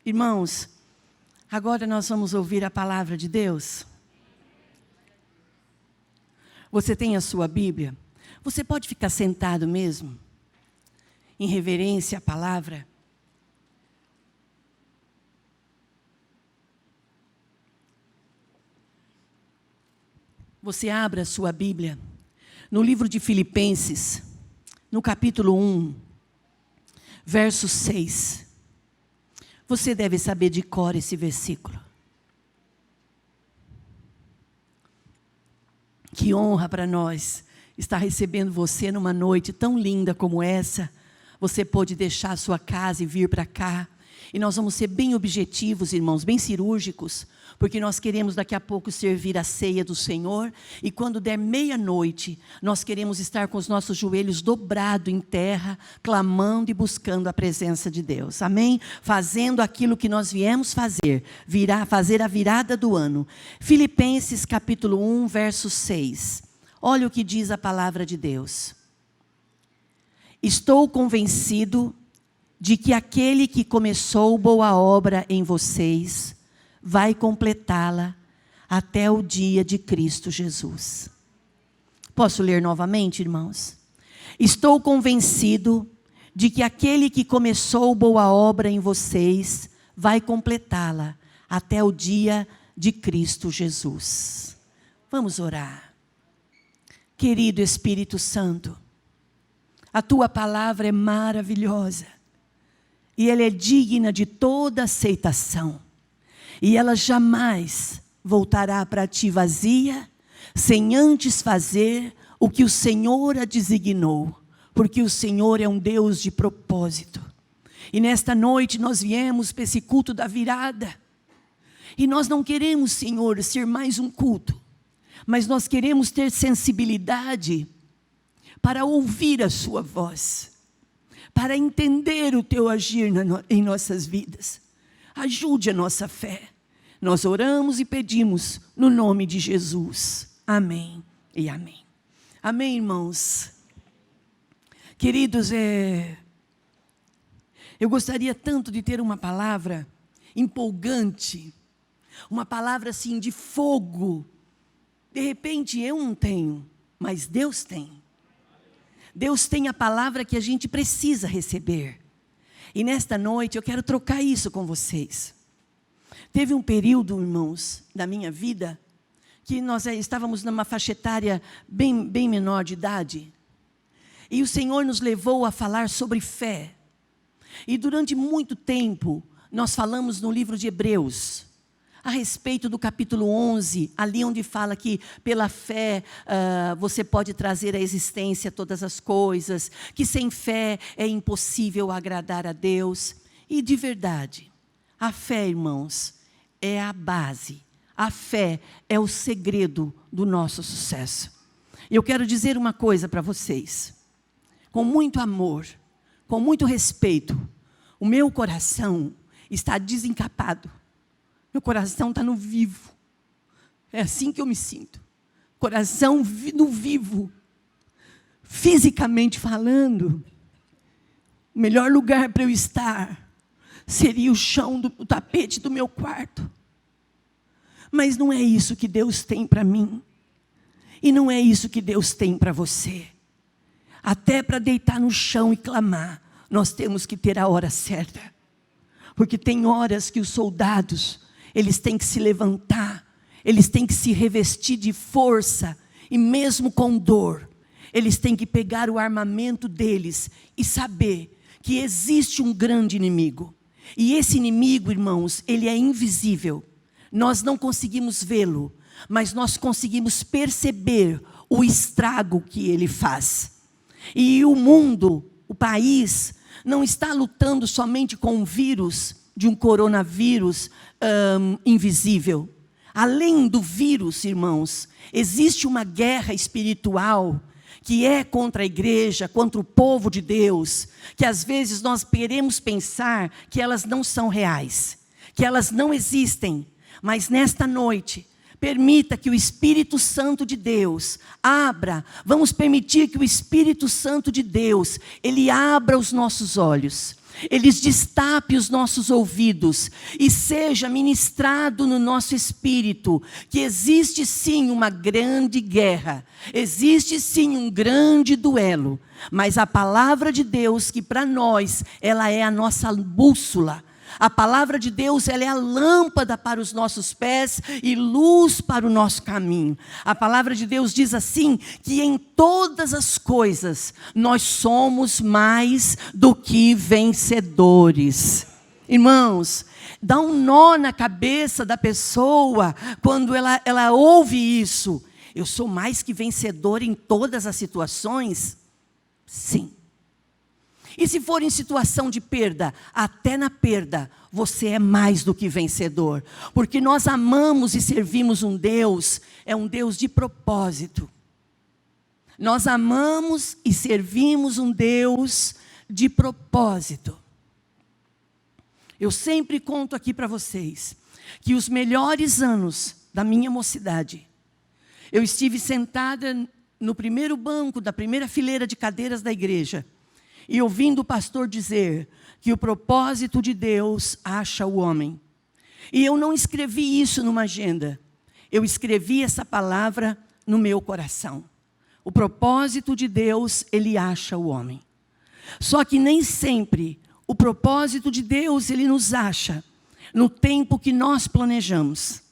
Irmãos, agora nós vamos ouvir a palavra de Deus. Você tem a sua Bíblia? Você pode ficar sentado mesmo, em reverência à palavra? Você abra a sua Bíblia no livro de Filipenses, no capítulo 1, verso 6. Você deve saber de cor esse versículo. Que honra para nós estar recebendo você numa noite tão linda como essa. Você pode deixar a sua casa e vir para cá. E nós vamos ser bem objetivos, irmãos, bem cirúrgicos, porque nós queremos daqui a pouco servir a ceia do Senhor. E quando der meia-noite, nós queremos estar com os nossos joelhos dobrados em terra, clamando e buscando a presença de Deus. Amém? Fazendo aquilo que nós viemos fazer, fazer a virada do ano. Filipenses capítulo 1, verso 6. Olha o que diz a palavra de Deus. Estou convencido de que aquele que começou boa obra em vocês vai completá-la até o dia de Cristo Jesus. Posso ler novamente, irmãos? Estou convencido de que aquele que começou boa obra em vocês vai completá-la até o dia de Cristo Jesus. Vamos orar. Querido Espírito Santo, a tua palavra é maravilhosa. E ela é digna de toda aceitação. E ela jamais voltará para ti vazia, sem antes fazer o que o Senhor a designou. Porque o Senhor é um Deus de propósito. E nesta noite nós viemos para esse culto da virada. E nós não queremos, Senhor, ser mais um culto. Mas nós queremos ter sensibilidade para ouvir a sua voz. Para entender o teu agir em nossas vidas. Ajude a nossa fé. Nós oramos e pedimos no nome de Jesus. Amém e amém. Amém, irmãos. Queridos, eu gostaria tanto de ter uma palavra empolgante. Uma palavra assim de fogo. De repente eu não tenho, mas Deus tem. Deus tem a palavra que a gente precisa receber. E nesta noite eu quero trocar isso com vocês. Teve um período, irmãos, da minha vida, que nós estávamos numa faixa etária bem menor de idade. E o Senhor nos levou a falar sobre fé. E durante muito tempo, nós falamos no livro de Hebreus, a respeito do capítulo 11, ali onde fala que pela fé você pode trazer à existência todas as coisas, que sem fé é impossível agradar a Deus. E de verdade, a fé, irmãos, é a base, a fé é o segredo do nosso sucesso. Eu quero dizer uma coisa para vocês, com muito amor, com muito respeito, o meu coração está desencapado. Meu coração está no vivo. É assim que eu me sinto. Coração no vivo. Fisicamente falando, o melhor lugar para eu estar seria o chão o tapete do meu quarto. Mas não é isso que Deus tem para mim. E não é isso que Deus tem para você. Até para deitar no chão e clamar, nós temos que ter a hora certa. Porque tem horas que os soldados, eles têm que se levantar, eles têm que se revestir de força, e mesmo com dor, eles têm que pegar o armamento deles e saber que existe um grande inimigo. E esse inimigo, irmãos, ele é invisível. Nós não conseguimos vê-lo, mas nós conseguimos perceber o estrago que ele faz. E o mundo, o país, não está lutando somente com um vírus, de um coronavírus invisível. Além do vírus, irmãos, existe uma guerra espiritual que é contra a igreja, contra o povo de Deus, que às vezes nós queremos pensar que elas não são reais, que elas não existem, mas nesta noite, permita que o Espírito Santo de Deus vamos permitir que o Espírito Santo de Deus, ele abra os nossos olhos. Ele destape os nossos ouvidos e seja ministrado no nosso espírito que existe sim uma grande guerra, existe sim um grande duelo, mas a palavra de Deus, que para nós ela é a nossa bússola, a palavra de Deus, ela é a lâmpada para os nossos pés e luz para o nosso caminho. A palavra de Deus diz assim, que em todas as coisas nós somos mais do que vencedores. Irmãos, dá um nó na cabeça da pessoa quando ela ouve isso. Eu sou mais que vencedor em todas as situações? Sim. E se for em situação de perda, até na perda, você é mais do que vencedor. Porque nós amamos e servimos um Deus, é um Deus de propósito. Nós amamos e servimos um Deus de propósito. Eu sempre conto aqui para vocês, que os melhores anos da minha mocidade, eu estive sentada no primeiro banco, da primeira fileira de cadeiras da igreja, e ouvindo o pastor dizer que o propósito de Deus acha o homem. E eu não escrevi isso numa agenda. Eu escrevi essa palavra no meu coração. O propósito de Deus, ele acha o homem. Só que nem sempre o propósito de Deus, ele nos acha no tempo que nós planejamos.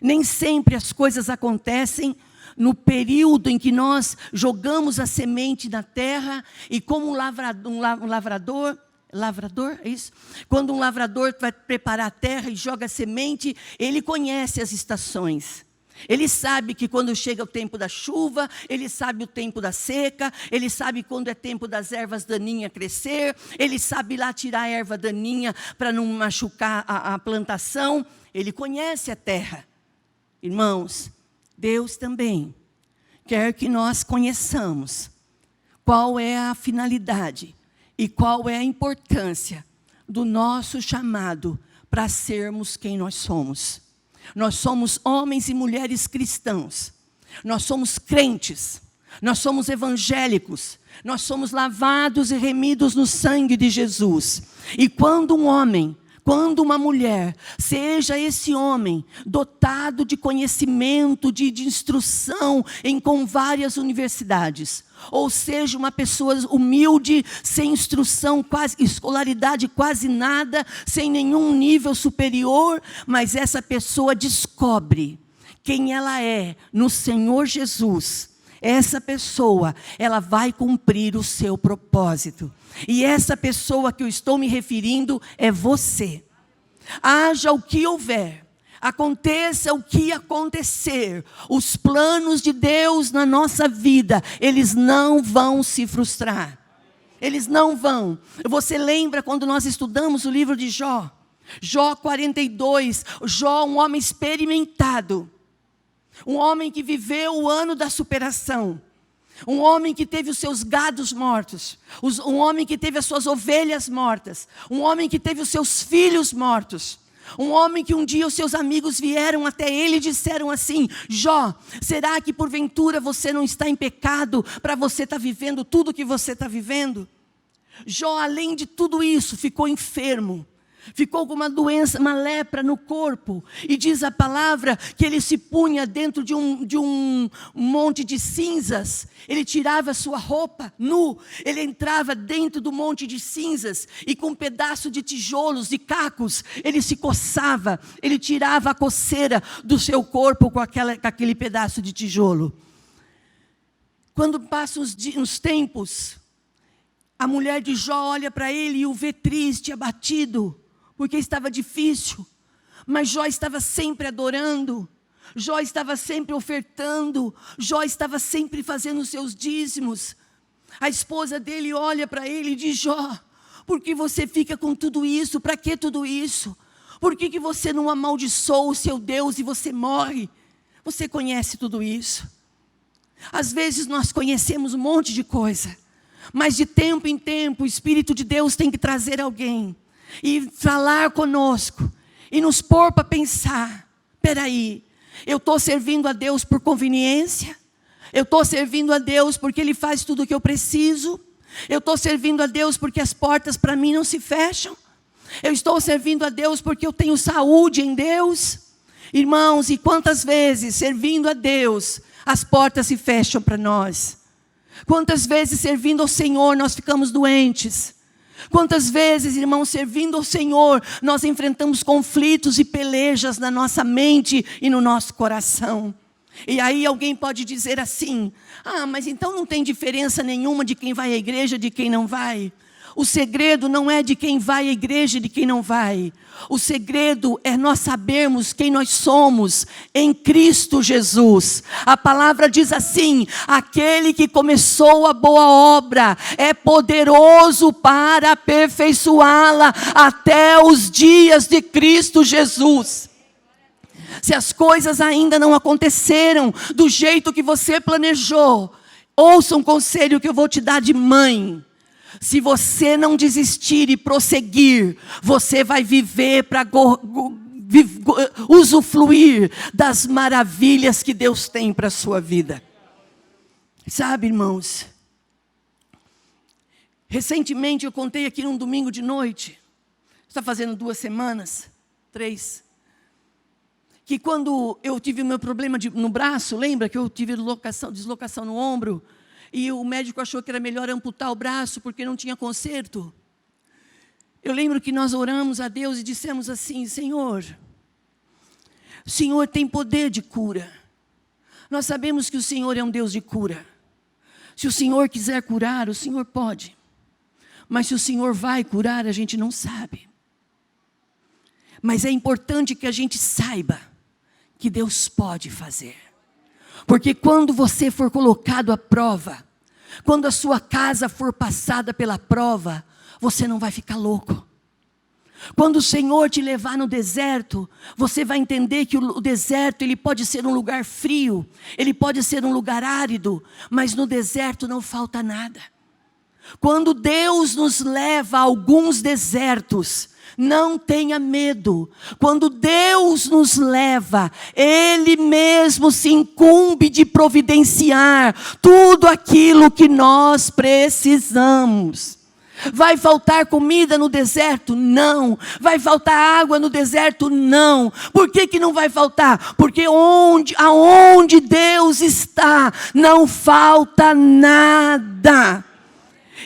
Nem sempre as coisas acontecem no período em que nós jogamos a semente na terra e como um lavrador, é isso? Quando um lavrador vai preparar a terra e joga a semente, ele conhece as estações. Ele sabe que quando chega o tempo da chuva, ele sabe o tempo da seca, ele sabe quando é tempo das ervas daninhas crescer, ele sabe lá tirar a erva daninha para não machucar a plantação, ele conhece a terra. Irmãos, Deus também quer que nós conheçamos qual é a finalidade e qual é a importância do nosso chamado para sermos quem nós somos. Nós somos homens e mulheres cristãos, nós somos crentes, nós somos evangélicos, nós somos lavados e remidos no sangue de Jesus. E quando um homem, quando uma mulher, seja esse homem dotado de conhecimento, de instrução com várias universidades, ou seja, uma pessoa humilde, sem instrução, quase escolaridade, quase nada, sem nenhum nível superior, mas essa pessoa descobre quem ela é no Senhor Jesus. Essa pessoa, ela vai cumprir o seu propósito. E essa pessoa que eu estou me referindo é você. Haja o que houver, aconteça o que acontecer, os planos de Deus na nossa vida, eles não vão se frustrar. Eles não vão. Você lembra quando nós estudamos o livro de Jó? Jó 42, Jó, um homem experimentado. Um homem que viveu o ano da superação. Um homem que teve os seus gados mortos. Um homem que teve as suas ovelhas mortas. Um homem que teve os seus filhos mortos. Um homem que um dia os seus amigos vieram até ele e disseram assim: Jó, será que porventura você não está em pecado para você estar vivendo tudo o que você está vivendo? Jó, além de tudo isso, ficou enfermo. Ficou com uma doença, uma lepra no corpo. E diz a palavra que ele se punha dentro de um monte de cinzas. Ele tirava a sua roupa nu. Ele entrava dentro do monte de cinzas. E com um pedaço de tijolos e cacos, ele se coçava. Ele tirava a coceira do seu corpo com aquele pedaço de tijolo. Quando passam os tempos, a mulher de Jó olha para ele e o vê triste, abatido, porque estava difícil, mas Jó estava sempre adorando, Jó estava sempre ofertando, Jó estava sempre fazendo os seus dízimos. A esposa dele olha para ele e diz: Jó, por que você fica com tudo isso? Para que tudo isso? Por que você não amaldiçoa o seu Deus e você morre? Você conhece tudo isso. Às vezes nós conhecemos um monte de coisa, mas de tempo em tempo o Espírito de Deus tem que trazer alguém e falar conosco, e nos pôr para pensar: peraí, eu estou servindo a Deus por conveniência? Eu estou servindo a Deus porque Ele faz tudo o que eu preciso? Eu estou servindo a Deus porque as portas para mim não se fecham. Eu estou servindo a Deus porque eu tenho saúde em Deus. Irmãos, e quantas vezes servindo a Deus, as portas se fecham para nós? Quantas vezes servindo ao Senhor nós ficamos doentes? Quantas vezes, irmãos, servindo ao Senhor, nós enfrentamos conflitos e pelejas na nossa mente e no nosso coração? E aí alguém pode dizer assim: mas então não tem diferença nenhuma de quem vai à igreja e de quem não vai. O segredo não é de quem vai à igreja e de quem não vai. O segredo é nós sabermos quem nós somos em Cristo Jesus. A palavra diz assim: aquele que começou a boa obra é poderoso para aperfeiçoá-la até os dias de Cristo Jesus. Se as coisas ainda não aconteceram do jeito que você planejou, ouça um conselho que eu vou te dar de mãe. Se você não desistir e prosseguir, você vai viver para usufruir das maravilhas que Deus tem para a sua vida. Sabe, irmãos, recentemente eu contei aqui num domingo de noite, está fazendo 2 semanas, 3, que quando eu tive o meu problema no braço, lembra que eu tive deslocação no ombro? E o médico achou que era melhor amputar o braço porque não tinha conserto. Eu lembro que nós oramos a Deus e dissemos assim: Senhor, o Senhor tem poder de cura. Nós sabemos que o Senhor é um Deus de cura. Se o Senhor quiser curar, o Senhor pode. Mas se o Senhor vai curar, a gente não sabe. Mas é importante que a gente saiba que Deus pode fazer. Porque quando você for colocado à prova, quando a sua casa for passada pela prova, você não vai ficar louco. Quando o Senhor te levar no deserto, você vai entender que o deserto ele pode ser um lugar frio, ele pode ser um lugar árido, mas no deserto não falta nada. Quando Deus nos leva a alguns desertos, não tenha medo. Quando Deus nos leva, Ele mesmo se incumbe de providenciar tudo aquilo que nós precisamos. Vai faltar comida no deserto? Não. Vai faltar água no deserto? Não. Por que não vai faltar? Porque aonde Deus está, não falta nada.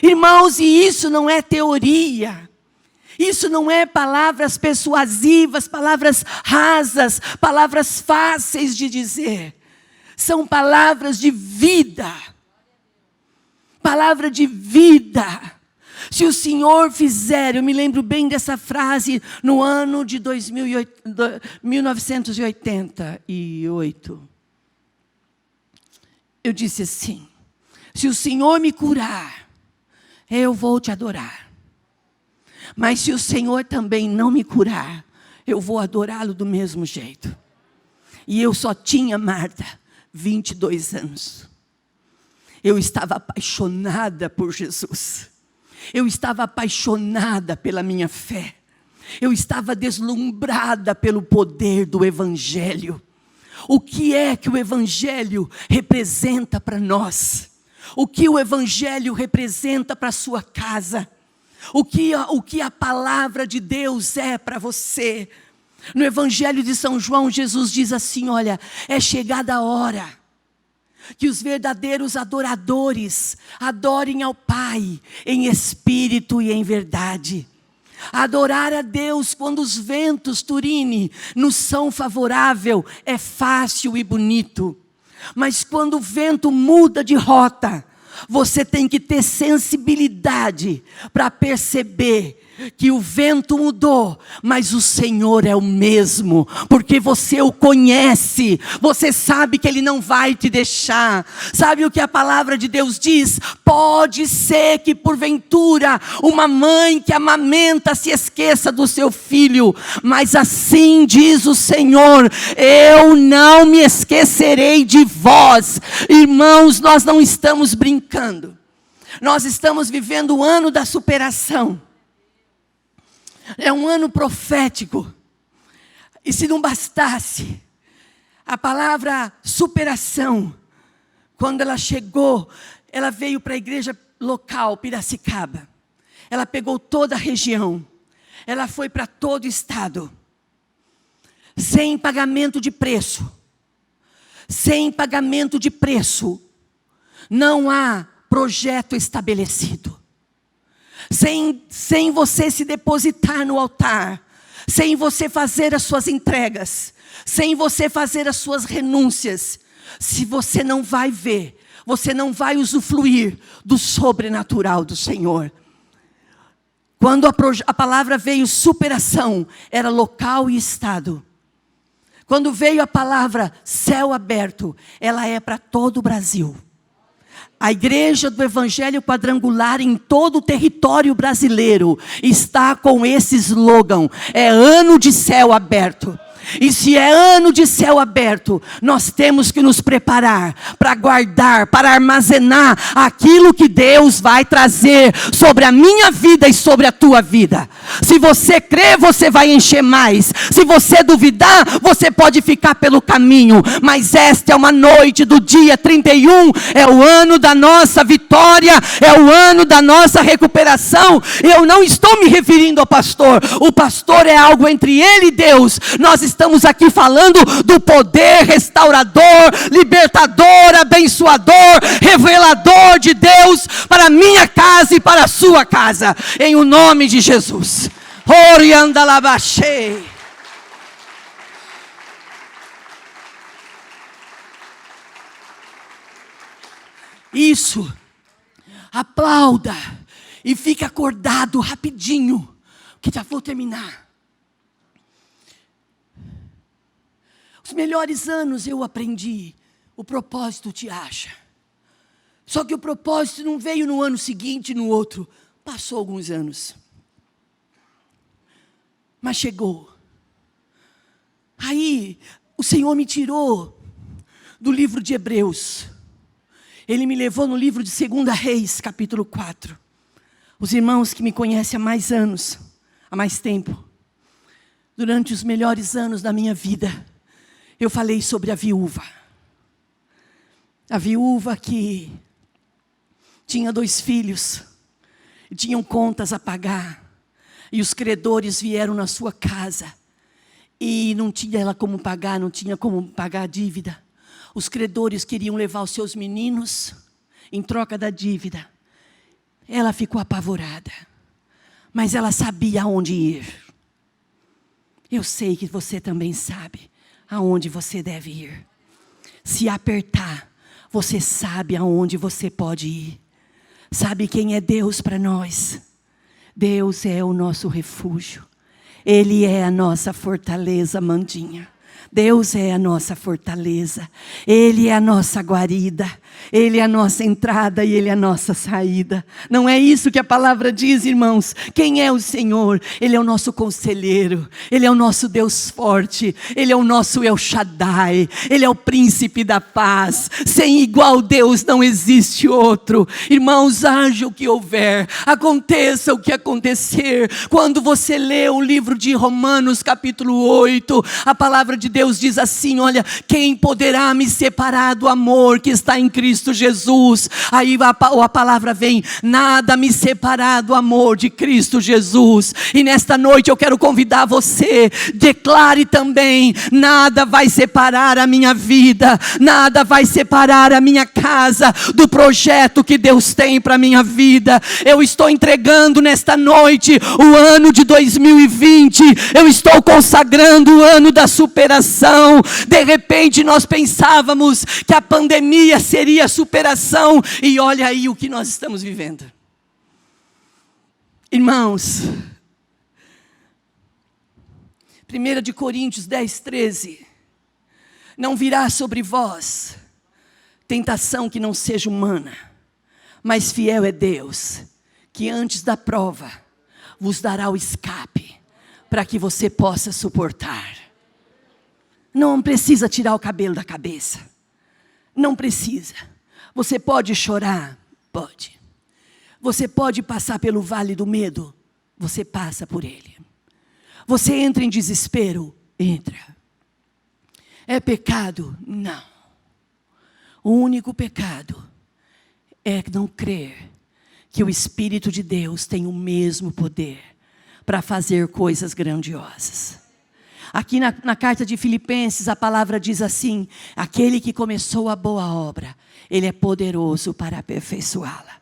Irmãos, e isso não é teoria. Isso não é palavras persuasivas, palavras rasas, palavras fáceis de dizer. São palavras de vida. Palavra de vida. Se o Senhor fizer, eu me lembro bem dessa frase no ano de 1988. Eu disse assim: se o Senhor me curar, eu vou te adorar. Mas se o Senhor também não me curar, eu vou adorá-lo do mesmo jeito. E eu só tinha, Marta, 22 anos. Eu estava apaixonada por Jesus. Eu estava apaixonada pela minha fé. Eu estava deslumbrada pelo poder do Evangelho. O que é que o Evangelho representa para nós? O que o Evangelho representa para a sua casa? O que a palavra de Deus é para você? No Evangelho de São João, Jesus diz assim: olha, é chegada a hora que os verdadeiros adoradores adorem ao Pai em espírito e em verdade. Adorar a Deus quando os ventos, Turine, nos são favorável é fácil e bonito. Mas quando o vento muda de rota, você tem que ter sensibilidade para perceber que o vento mudou, mas o Senhor é o mesmo, porque você o conhece, você sabe que Ele não vai te deixar. Sabe o que a palavra de Deus diz? Pode ser que porventura uma mãe que amamenta se esqueça do seu filho, mas assim diz o Senhor: eu não me esquecerei de vós. Irmãos, nós não estamos brincando, nós estamos vivendo o ano da superação. É um ano profético. E se não bastasse, a palavra superação, quando ela chegou, ela veio para a igreja local, Piracicaba. Ela pegou toda a região. Ela foi para todo o estado. Sem pagamento de preço. Sem pagamento de preço. Não há projeto estabelecido. Sem você se depositar no altar. Sem você fazer as suas entregas. Sem você fazer as suas renúncias. Se você não vai ver, você não vai usufruir do sobrenatural do Senhor. Quando a palavra veio superação, era local e estado. Quando veio a palavra céu aberto, ela é para todo o Brasil. A igreja do Evangelho Quadrangular em todo o território brasileiro está com esse slogan: é ano de céu aberto. E se é ano de céu aberto, nós temos que nos preparar para guardar, para armazenar aquilo que Deus vai trazer sobre a minha vida e sobre a tua vida. Se você crer, você vai encher mais. Se você duvidar, você pode ficar pelo caminho. Mas esta é uma noite do dia 31, é o ano da nossa vitória, é o ano da nossa recuperação. Eu não estou me referindo ao pastor. O pastor é algo entre ele e Deus. Nós estamos aqui falando do poder restaurador, libertador, abençoador, revelador de Deus para a minha casa e para a sua casa, em o nome de Jesus. Oriandalabaxê. Isso, aplauda e fique acordado rapidinho, que já vou terminar. Os melhores anos eu aprendi, o propósito te acha. Só que o propósito não veio no ano seguinte, no outro. Passou alguns anos. Mas chegou. Aí, o Senhor me tirou do livro de Hebreus. Ele me levou no livro de 2 Reis, capítulo 4. Os irmãos que me conhecem há mais anos, há mais tempo. Durante os melhores anos da minha vida, eu falei sobre a viúva. A viúva que tinha 2 filhos. E tinham contas a pagar. E os credores vieram na sua casa. E não tinha ela como pagar, não tinha como pagar a dívida. Os credores queriam levar os seus meninos em troca da dívida. Ela ficou apavorada. Mas ela sabia aonde ir. Eu sei que você também sabe aonde você deve ir. Se apertar, você sabe aonde você pode ir. Sabe quem é Deus para nós? Deus é o nosso refúgio. Ele é a nossa fortaleza, Mandinha. Deus é a nossa fortaleza. Ele é a nossa guarida. Ele é a nossa entrada e Ele é a nossa saída. Não é isso que a palavra diz, irmãos? Quem é o Senhor? Ele é o nosso conselheiro. Ele é o nosso Deus forte. Ele é o nosso El Shaddai. Ele é o príncipe da paz. Sem igual Deus não existe outro. Irmãos, haja o que houver. Aconteça o que acontecer. Quando você lê o livro de Romanos capítulo 8, a palavra de Deus diz assim, olha, quem poderá me separar do amor que está em Cristo Jesus? Aí a palavra vem, nada me separar do amor de Cristo Jesus. E nesta noite eu quero convidar você, declare também, nada vai separar a minha vida, nada vai separar a minha casa do projeto que Deus tem para a minha vida. Eu estou entregando nesta noite o ano de 2020, eu estou consagrando o ano da superação. De repente nós pensávamos que a pandemia seria a superação, e olha aí o que nós estamos vivendo. Irmãos, 1 de Coríntios 10, 13, não virá sobre vós tentação que não seja humana, mas fiel é Deus, que antes da prova vos dará o escape, para que você possa suportar. Não precisa tirar o cabelo da cabeça. Não precisa. Você pode chorar? Pode. Você pode passar pelo vale do medo? Você passa por ele. Você entra em desespero? Entra. É pecado? Não. O único pecado é não crer que o Espírito de Deus tem o mesmo poder para fazer coisas grandiosas. Aqui na carta de Filipenses, a palavra diz assim: aquele que começou a boa obra, Ele é poderoso para aperfeiçoá-la.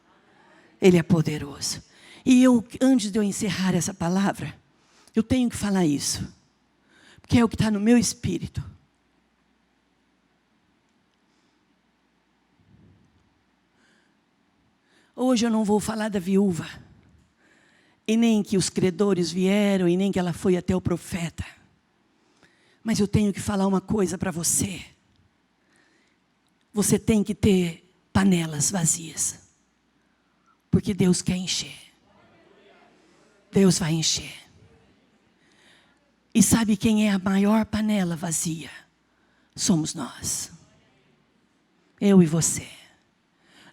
Ele é poderoso. E antes de eu encerrar essa palavra, eu tenho que falar isso, porque é o que está no meu espírito. Hoje eu não vou falar da viúva, e nem que os credores vieram, e nem que ela foi até o profeta. Mas eu tenho que falar uma coisa para você. Você tem que ter panelas vazias, porque Deus quer encher. Deus vai encher. E sabe quem é a maior panela vazia? Somos nós. Eu e você.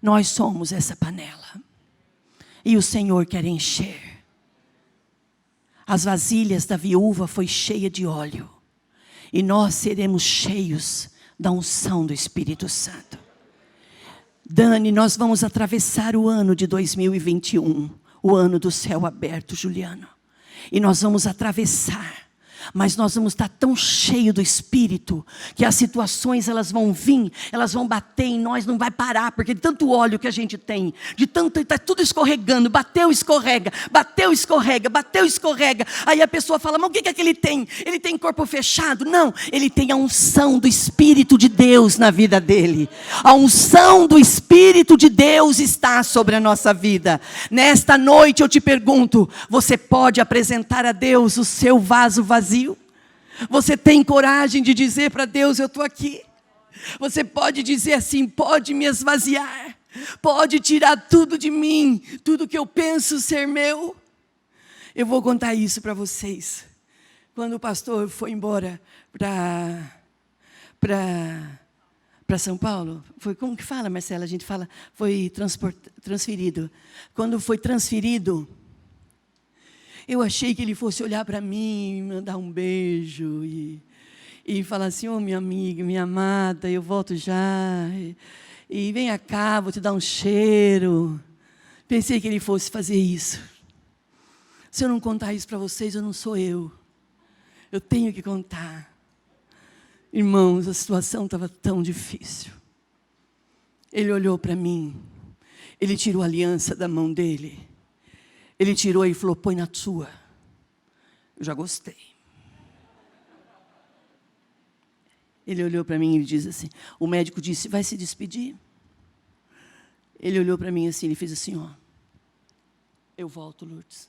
Nós somos essa panela. E o Senhor quer encher. As vasilhas da viúva foi cheia de óleo. E nós seremos cheios da unção do Espírito Santo. Dani, nós vamos atravessar o ano de 2021. O ano do céu aberto, Juliano. E nós vamos atravessar. Mas nós vamos estar tão cheios do Espírito, que as situações elas vão vir, elas vão bater em nós, não vai parar, porque de tanto óleo que a gente tem, de tanto, está tudo escorregando, bateu, escorrega, bateu, escorrega, bateu, escorrega. Aí a pessoa fala, mas o que é que ele tem? Ele tem corpo fechado? Não, ele tem a unção do Espírito de Deus na vida dele. A unção do Espírito de Deus está sobre a nossa vida. Nesta noite eu te pergunto, você pode apresentar a Deus o seu vaso vazio? Você tem coragem de dizer para Deus, eu estou aqui? Você pode dizer assim, pode me esvaziar, pode tirar tudo de mim, tudo que eu penso ser meu. Eu vou contar isso para vocês. Quando o pastor foi embora para São Paulo, foi, como que fala, Marcela? A gente fala, foi transferido. Quando foi transferido, eu achei que ele fosse olhar para mim, me mandar um beijo e falar assim, ô minha amiga, minha amada, eu volto já, e venha cá, vou te dar um cheiro. Pensei que ele fosse fazer isso. Se eu não contar isso para vocês, eu não sou eu. Eu tenho que contar. Irmãos, a situação estava tão difícil. Ele olhou para mim, ele tirou a aliança da mão dele. Ele tirou e falou, põe na sua. Eu já gostei. Ele olhou para mim e diz assim, o médico disse, vai se despedir? Ele olhou para mim assim, ele fez assim, ó. Eu volto, Lourdes.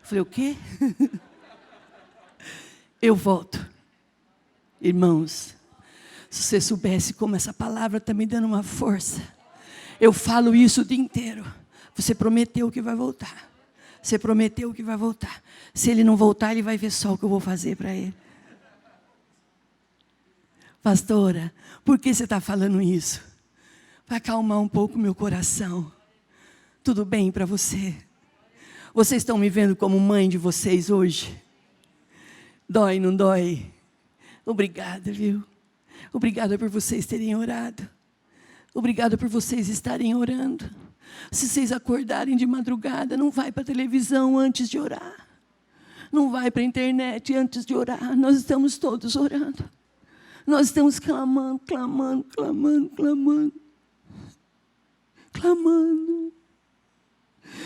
Eu falei, o quê? Eu volto. Irmãos, se você soubesse como essa palavra está me dando uma força. Eu falo isso o dia inteiro. Você prometeu que vai voltar. Você prometeu que vai voltar. Se ele não voltar, ele vai ver só o que eu vou fazer para ele. Pastora, por que você está falando isso? Para acalmar um pouco o meu coração. Tudo bem para você? Vocês estão me vendo como mãe de vocês hoje? Dói, não dói? Obrigada, viu? Obrigada por vocês terem orado. Obrigada por vocês estarem orando. Se vocês acordarem de madrugada, não vai para a televisão antes de orar. Não vai para a internet antes de orar. Nós estamos todos orando. Nós estamos clamando, clamando, clamando, clamando. Clamando.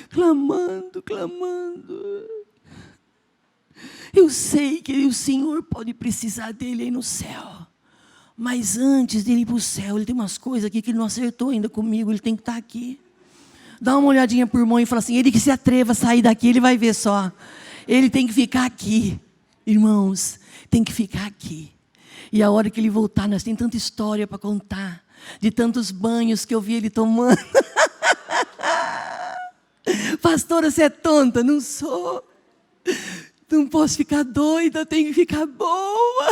Clamando, clamando. Eu sei que o Senhor pode precisar dele aí no céu. Mas antes de ele ir para o céu, ele tem umas coisas aqui que ele não acertou ainda comigo. Ele tem que estar aqui. Dá uma olhadinha por mão e fala assim, ele que se atreva a sair daqui, ele vai ver só. Ele tem que ficar aqui. Irmãos, tem que ficar aqui. E a hora que ele voltar, nós temos tanta história para contar. De tantos banhos que eu vi ele tomando. Pastora, você é tonta? Não sou. Não posso ficar doida, eu tenho que ficar boa.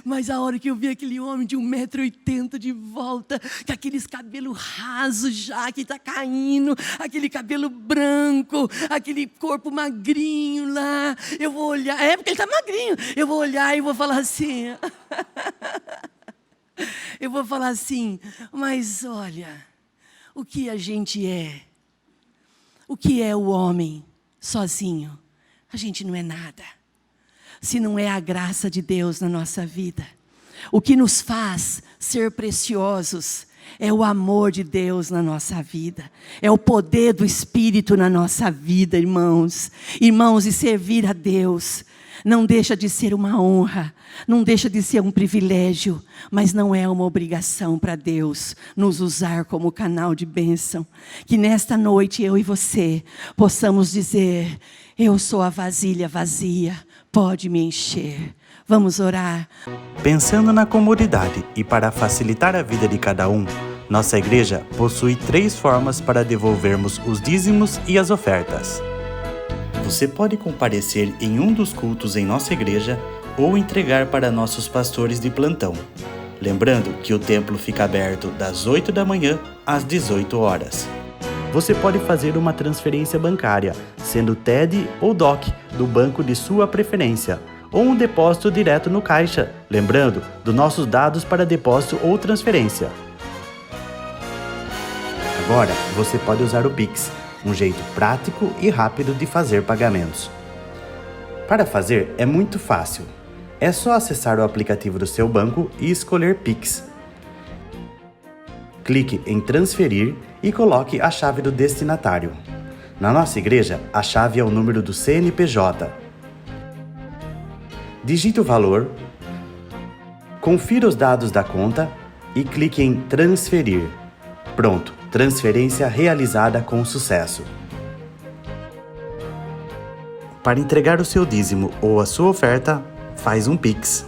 Mas a hora que eu vi aquele homem de 1,80 m de volta, com aqueles cabelos rasos já, que está caindo, aquele cabelo branco, aquele corpo magrinho lá, eu vou olhar, porque ele está magrinho, eu vou olhar e vou falar assim, Eu vou falar assim, mas olha, o que a gente é? O que é o homem sozinho? A gente não é nada. Se não é a graça de Deus na nossa vida. O que nos faz ser preciosos é o amor de Deus na nossa vida. É o poder do Espírito na nossa vida, irmãos. Irmãos, e servir a Deus não deixa de ser uma honra, não deixa de ser um privilégio, mas não é uma obrigação para Deus nos usar como canal de bênção. Que nesta noite eu e você possamos dizer: eu sou a vasilha vazia, pode me encher. Vamos orar. Pensando na comunidade e para facilitar a vida de cada um, nossa igreja possui 3 formas para devolvermos os dízimos e as ofertas. Você pode comparecer em um dos cultos em nossa igreja ou entregar para nossos pastores de plantão. Lembrando que o templo fica aberto das 8 da manhã às 18 horas. Você pode fazer uma transferência bancária, sendo TED ou DOC, do banco de sua preferência, ou um depósito direto no caixa, lembrando dos nossos dados para depósito ou transferência. Agora, você pode usar o Pix, um jeito prático e rápido de fazer pagamentos. Para fazer é muito fácil. É só acessar o aplicativo do seu banco e escolher Pix. Clique em transferir e coloque a chave do destinatário. Na nossa igreja, a chave é o número do CNPJ. Digite o valor, confira os dados da conta e clique em transferir. Pronto, transferência realizada com sucesso. Para entregar o seu dízimo ou a sua oferta, faz um Pix.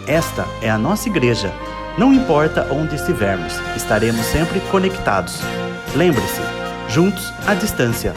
Esta é a nossa igreja. Não importa onde estivermos, estaremos sempre conectados. Lembre-se, juntos à distância.